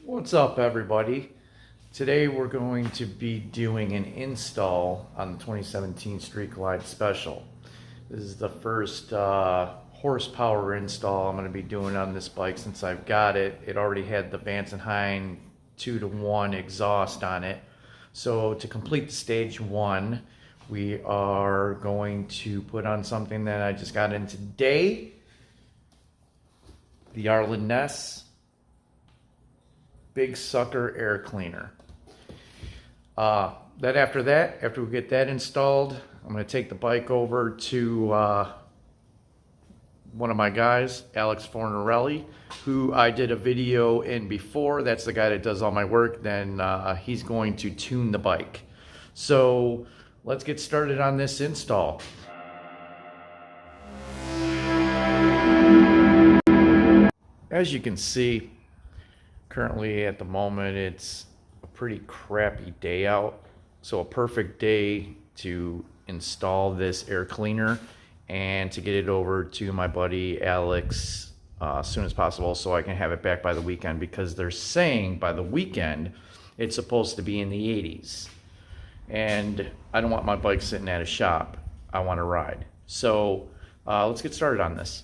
What's up, everybody? Today we're going to be doing an install on the 2017 Street Glide Special. This is the first horsepower install I'm going to be doing on this bike since I've got it. It already had the Vance & Hine 2-to-1 exhaust on it. So to complete stage one, we are going to put on something that I just got in today. The Arlen Ness Big Sucker Air Cleaner. After we get that installed, I'm going to take the bike over to one of my guys, Alex Fornarelli, who I did a video in before. That's the guy that does all my work. Then he's going to tune the bike. So let's get started on this install. As you can see, currently at the moment it's a pretty crappy day out, so a perfect day to install this air cleaner and to get it over to my buddy Alex as soon as possible so I can have it back by the weekend, because they're saying by the weekend it's supposed to be in the 80s, and I don't want my bike sitting at a shop. I want to ride. So let's get started on this.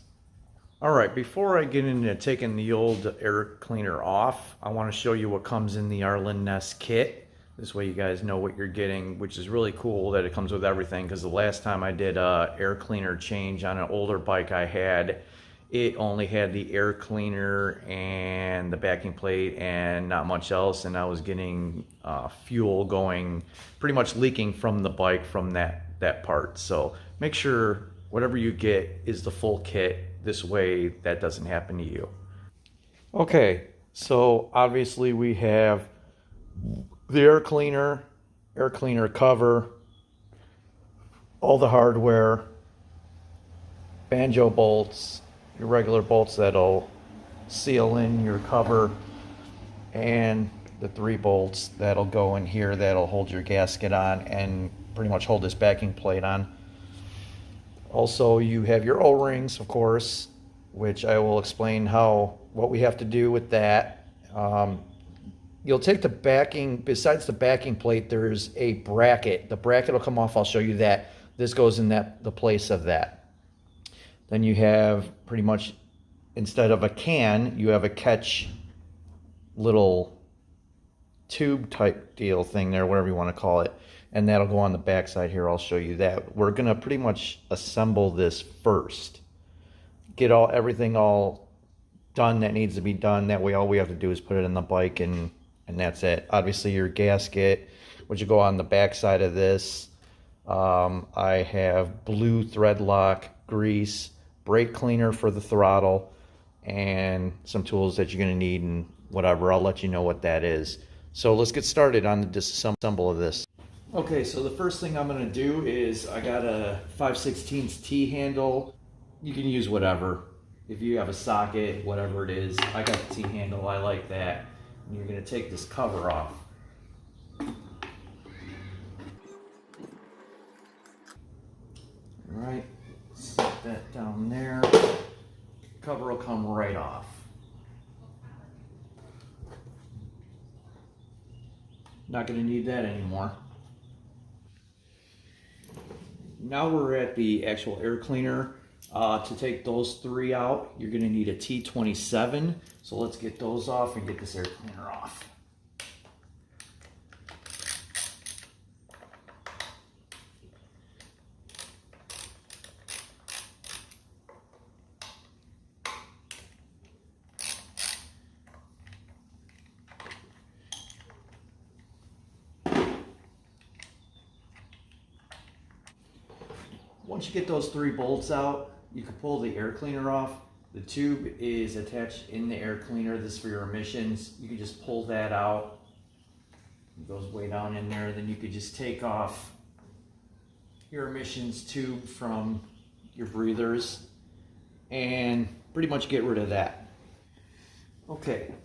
Alright, before I get into taking the old air cleaner off, I want to show you what comes in the Arlen Ness kit. This way you guys know what you're getting, which is really cool that it comes with everything, because the last time I did a air cleaner change on an older bike I had, it only had the air cleaner and the backing plate and not much else, and I was getting fuel going, pretty much leaking from the bike from that part. So make sure whatever you get is the full kit. This way that doesn't happen to you. Okay, so obviously we have the air cleaner cover, all the hardware, banjo bolts, your regular bolts that'll seal in your cover, and the 3 bolts that'll go in here that'll hold your gasket on and pretty much hold this backing plate on. Also, you have your O-rings, of course, which I will explain what we have to do with that. You'll take the backing, besides the backing plate, there's a bracket. The bracket will come off, I'll show you that. This goes in the place of that. Then you have pretty much, instead of a can, you have a catch little tube type deal thing there, whatever you want to call it. And that'll go on the back side here. I'll show you that. We're gonna pretty much assemble this first. Get everything all done that needs to be done. That way all we have to do is put it in the bike and that's it. Obviously your gasket, which will go on the back side of this. I have blue thread lock, grease, brake cleaner for the throttle, and some tools that you're gonna need and whatever. I'll let you know what that is. So let's get started on the disassemble of this. Okay, so the first thing I'm going to do is I got a 5/16 T-handle. You can use whatever. If you have a socket, whatever it is. I got the T-handle, I like that. And you're going to take this cover off. Alright, set that down there. Cover will come right off. Not going to need that anymore. Now we're at the actual air cleaner. To take those 3 out, you're going to need a T27. So let's get those off and get this air cleaner off. Once you get those 3 bolts out, you can pull the air cleaner off. The tube is attached in the air cleaner. This is for your emissions. You can just pull that out. It goes way down in there. Then you could just take off your emissions tube from your breathers and pretty much get rid of that. Okay,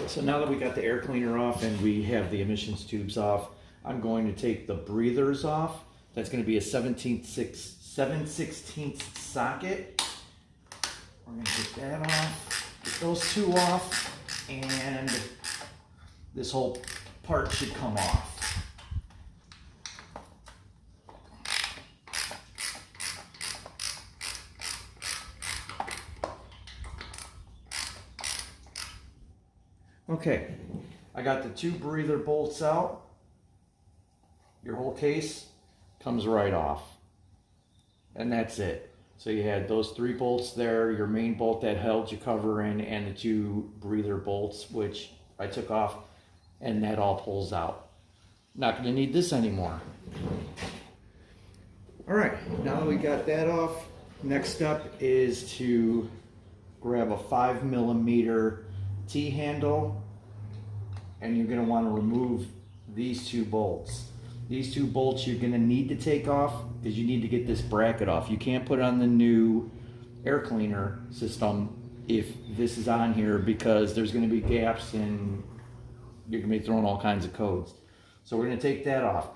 so now that we got the air cleaner off and we have the emissions tubes off, I'm going to take the breathers off. That's going to be a 7/16 socket. We're going to get that off, get those 2 off, and this whole part should come off. Okay, I got the 2 breather bolts out. Your whole case comes right off. And that's it. So you had those 3 bolts there, your main bolt that held your cover in, and the 2 breather bolts, which I took off, and that all pulls out. Not going to need this anymore. All right, now that we got that off, next step is to grab a 5mm T-handle, and you're going to want to remove these 2 bolts. These 2 bolts you're going to need to take off because you need to get this bracket off. You can't put on the new air cleaner system if this is on here, because there's going to be gaps and you're going to be throwing all kinds of codes. So we're going to take that off.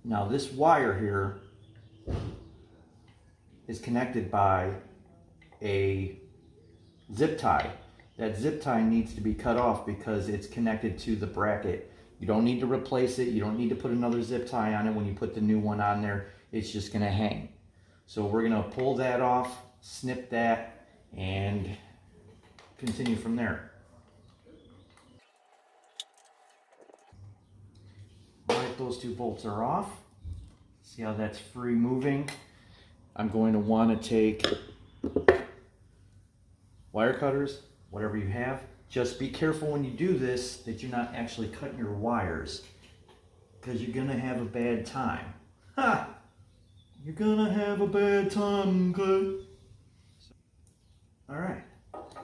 Now this wire here is connected by a zip tie. That zip tie needs to be cut off because it's connected to the bracket. You don't need to replace it. You don't need to put another zip tie on it when you put the new one on there. It's just going to hang. So we're going to pull that off, snip that, and continue from there. All right, those 2 bolts are off. See how that's free moving? I'm going to want to take wire cutters, whatever you have. Just be careful when you do this that you're not actually cutting your wires, because you're going to have a bad time. Ha! You're going to have a bad time, good. All right. Got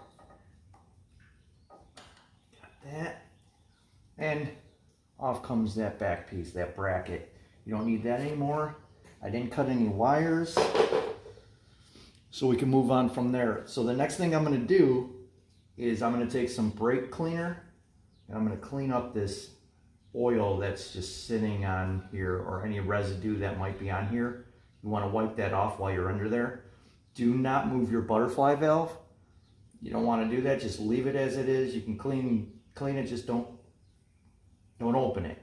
that. And off comes that back piece, that bracket. You don't need that anymore. I didn't cut any wires, so we can move on from there. So the next thing I'm going to do is I'm going to take some brake cleaner and I'm going to clean up this oil that's just sitting on here, or any residue that might be on here. You want to wipe that off while you're under there. Do not move your butterfly valve. You don't want to do that. Just leave it as it is. You can clean it, just don't open it.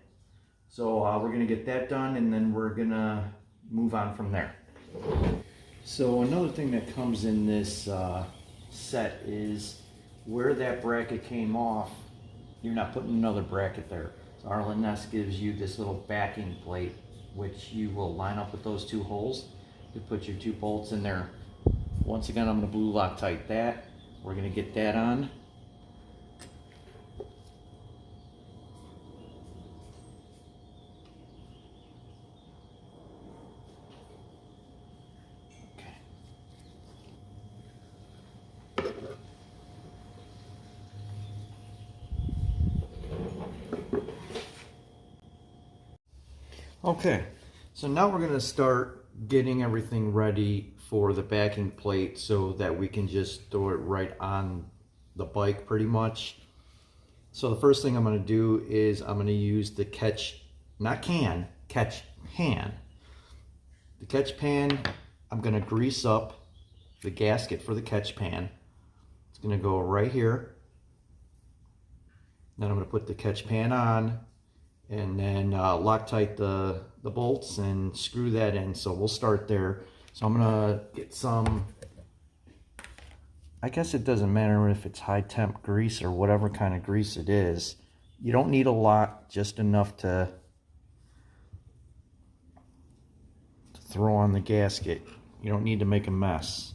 So we're going to get that done, and then we're going to move on from there. So another thing that comes in this set is where that bracket came off, you're not putting another bracket there. So Arlen Ness gives you this little backing plate, which you will line up with those 2 holes. You put your 2 bolts in there. Once again, I'm going to blue Loctite that. We're going to get that on. Okay, so now we're going to start getting everything ready for the backing plate so that we can just throw it right on the bike pretty much. So the first thing I'm going to do is I'm going to use the catch pan. The catch pan, I'm going to grease up the gasket for the catch pan. It's going to go right here. Then I'm going to put the catch pan on, and then Loctite the bolts and screw that in. So we'll start there. So I'm gonna get some, I guess it doesn't matter if it's high temp grease or whatever kind of grease it is. You don't need a lot, just enough to throw on the gasket. You don't need to make a mess.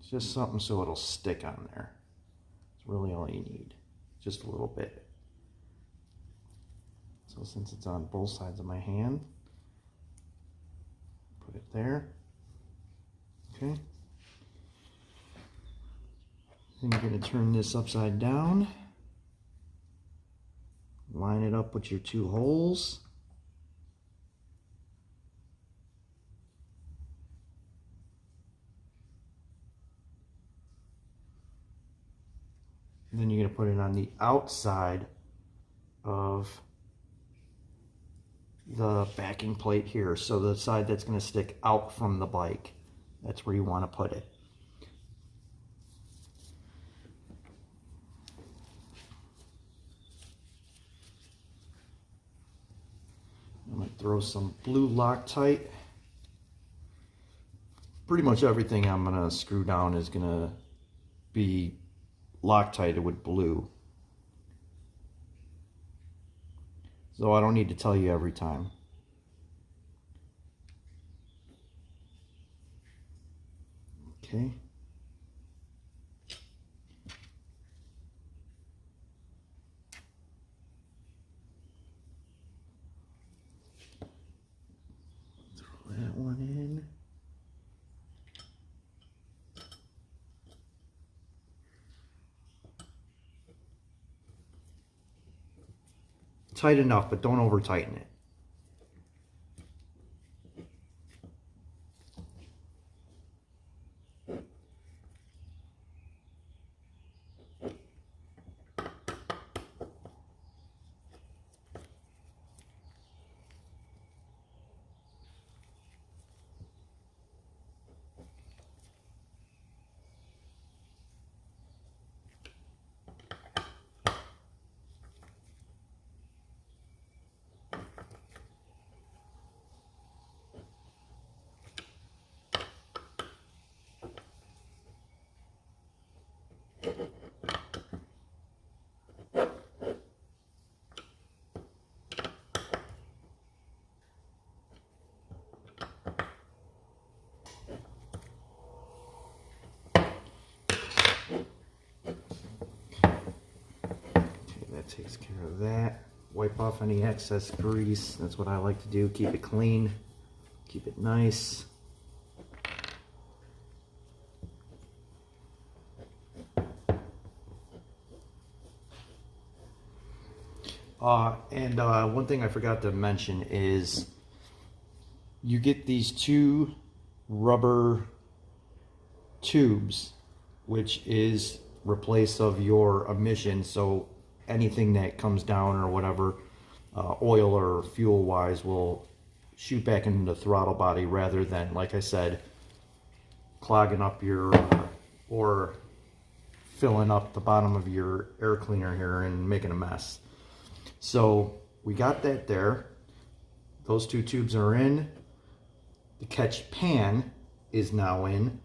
It's just something so it'll stick on there. It's really all you need, just a little bit. So since it's on both sides of my hand, put it there. Okay. Then you're going to turn this upside down. Line it up with your 2 holes. And then you're going to put it on the outside of the backing plate here. So the side that's going to stick out from the bike, that's where you want to put it. throw some blue Loctite. Pretty much everything I'm gonna screw down is gonna be Loctited with blue. So I don't need to tell you every time. Okay. Throw that one in. Tight enough, but don't over tighten it. Takes care of that. Wipe off any excess grease. That's what I like to do. Keep it clean. Keep it nice. One thing I forgot to mention is you get these two rubber tubes, which is replace of your emission. So anything that comes down or whatever, oil or fuel wise, will shoot back into the throttle body rather than, like I said, clogging up your or filling up the bottom of your air cleaner here and making a mess. So we got that there. Those two tubes are in. The catch pan is now in.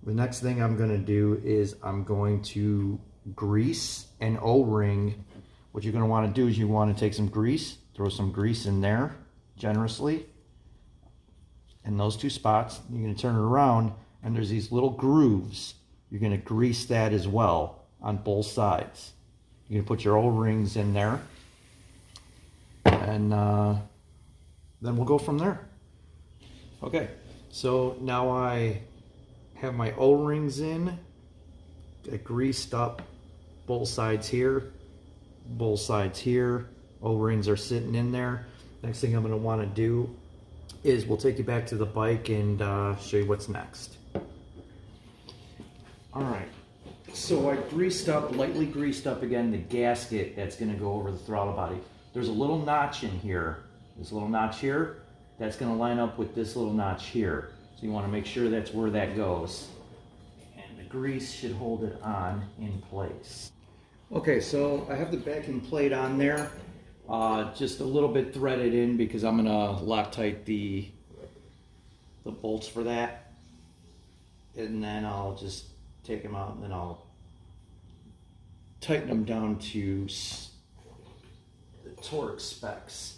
The next thing I'm going to do is I'm going to grease an O-ring. What you're going to want to do is you want to take some grease, throw some grease in there generously in those two spots. You're going to turn it around and there's these little grooves. You're going to grease that as well on both sides. You're going to put your O-rings in there and then we'll go from there. Okay, so now I have my O-rings in. Got greased up both sides here, both sides here. O-rings are sitting in there. Next thing I'm going to want to do is we'll take you back to the bike and show you what's next. All right, so I lightly greased up again the gasket that's going to go over the throttle body. There's a little notch in here. This little notch here, that's going to line up with this little notch here. So you want to make sure that's where that goes. Grease should hold it on in place. Okay, so I have the backing plate on there, just a little bit threaded in because I'm gonna Loctite the bolts for that, and then I'll just take them out and then I'll tighten them down to the torque specs.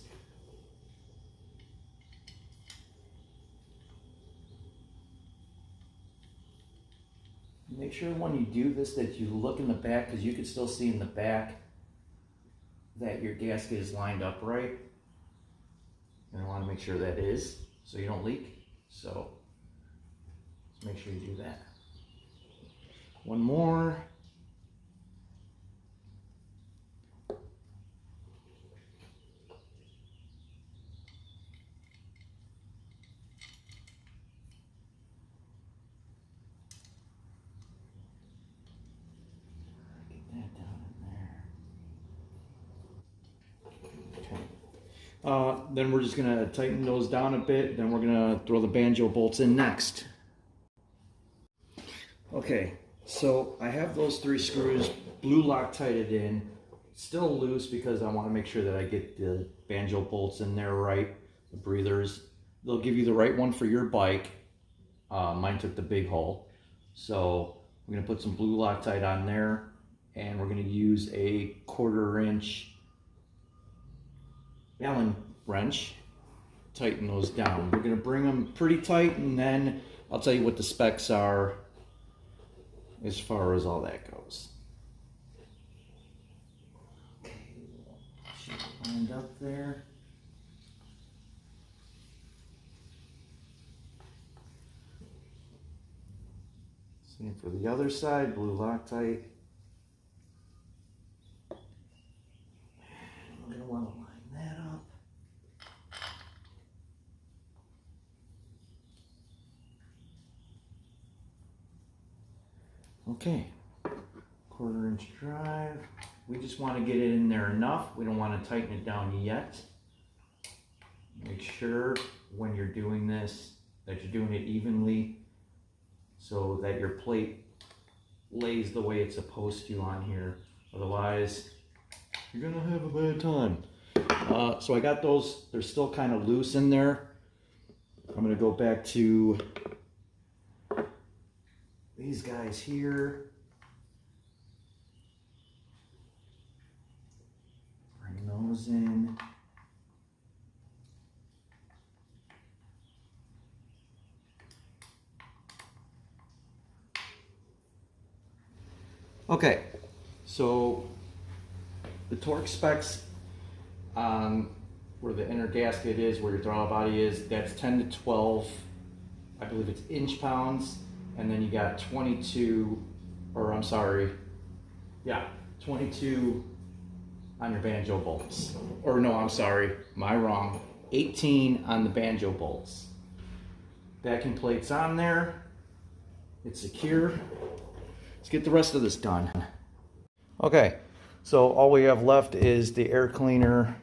Make sure when you do this that you look in the back, because you can still see in the back that your gasket is lined up right. And I want to make sure that is, so you don't leak. So let's make sure you do that. One more. Then we're just going to tighten those down a bit. Then we're going to throw the banjo bolts in next. Okay, so I have those 3 screws blue Loctited in. Still loose because I want to make sure that I get the banjo bolts in there right. the breathers. They'll give you the right one for your bike. Mine took the big hole. So we're gonna put some blue Loctite on there, and we're gonna use a 1/4 inch Allen wrench, tighten those down. We're gonna bring them pretty tight, and then I'll tell you what the specs are as far as all that goes. Okay, should lined up there. Same for the other side, blue Loctite. We're gonna want to line that up. Okay, 1/4 inch drive. We just want to get it in there enough. We don't want to tighten it down yet. Make sure when you're doing this that you're doing it evenly so that your plate lays the way it's supposed to on here. Otherwise, you're gonna have a bad time. So I got those, they're still kind of loose in there. I'm gonna go back to these guys here. Bring those in. Okay, so the torque specs on where the inner gasket is, where your throttle body is, that's 10 to 12, I believe it's inch-pounds, and then you got 22, or I'm sorry, yeah, 22 on your banjo bolts. Or no, I'm sorry, my wrong, 18 on the banjo bolts. Backing plate's on there, it's secure. Let's get the rest of this done. Okay, so all we have left is the air cleaner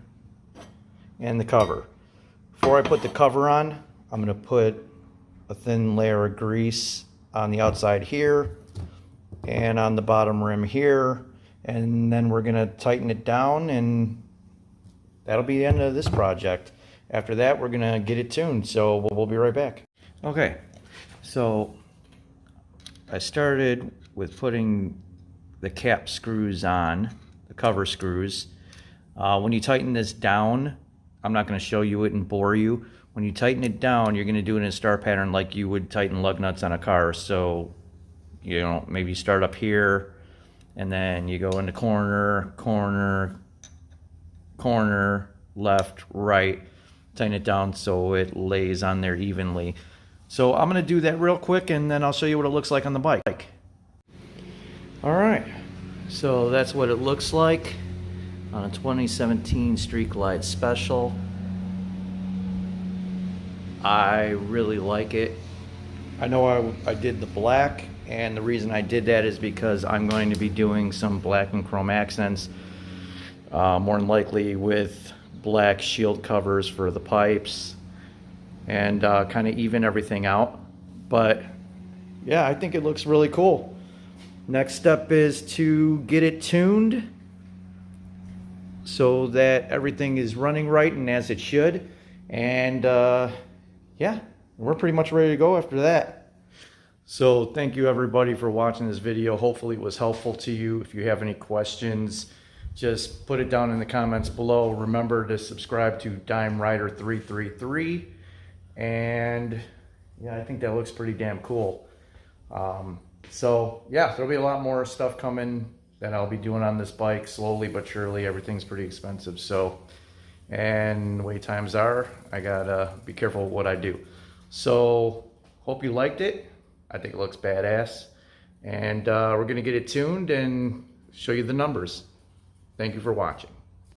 and the cover. Before I put the cover on, I'm gonna put a thin layer of grease on the outside here and on the bottom rim here, and then we're gonna tighten it down, and that'll be the end of this project. After that, we're gonna get it tuned, so we'll be right back. Okay, so I started with putting the cap screws on, the cover screws. When you tighten this down, I'm not going to show you it and bore you. When you tighten it down, you're going to do it in a star pattern like you would tighten lug nuts on a car. So, you know, maybe you start up here, and then you go into corner, corner, corner, left, right, tighten it down so it lays on there evenly. So I'm going to do that real quick, and then I'll show you what it looks like on the bike. Alright, so that's what it looks like on a 2017 Street Glide Special. I really like it. I know I did the black, and the reason I did that is because I'm going to be doing some black and chrome accents, more than likely with black shield covers for the pipes, and kind of even everything out. But yeah, I think it looks really cool. Next step is to get it tuned so that everything is running right and as it should. And yeah, we're pretty much ready to go after that. So thank you everybody for watching this video. Hopefully it was helpful to you. If you have any questions, just put it down in the comments below. Remember to subscribe to Dime Rider 333. And yeah, I think that looks pretty damn cool. So yeah, there'll be a lot more stuff coming that I'll be doing on this bike slowly but surely. Everything's pretty expensive, so, and the way times are, I gotta be careful with what I do. So hope you liked it. I think it looks badass, and we're gonna get it tuned and show you the numbers. Thank you for watching.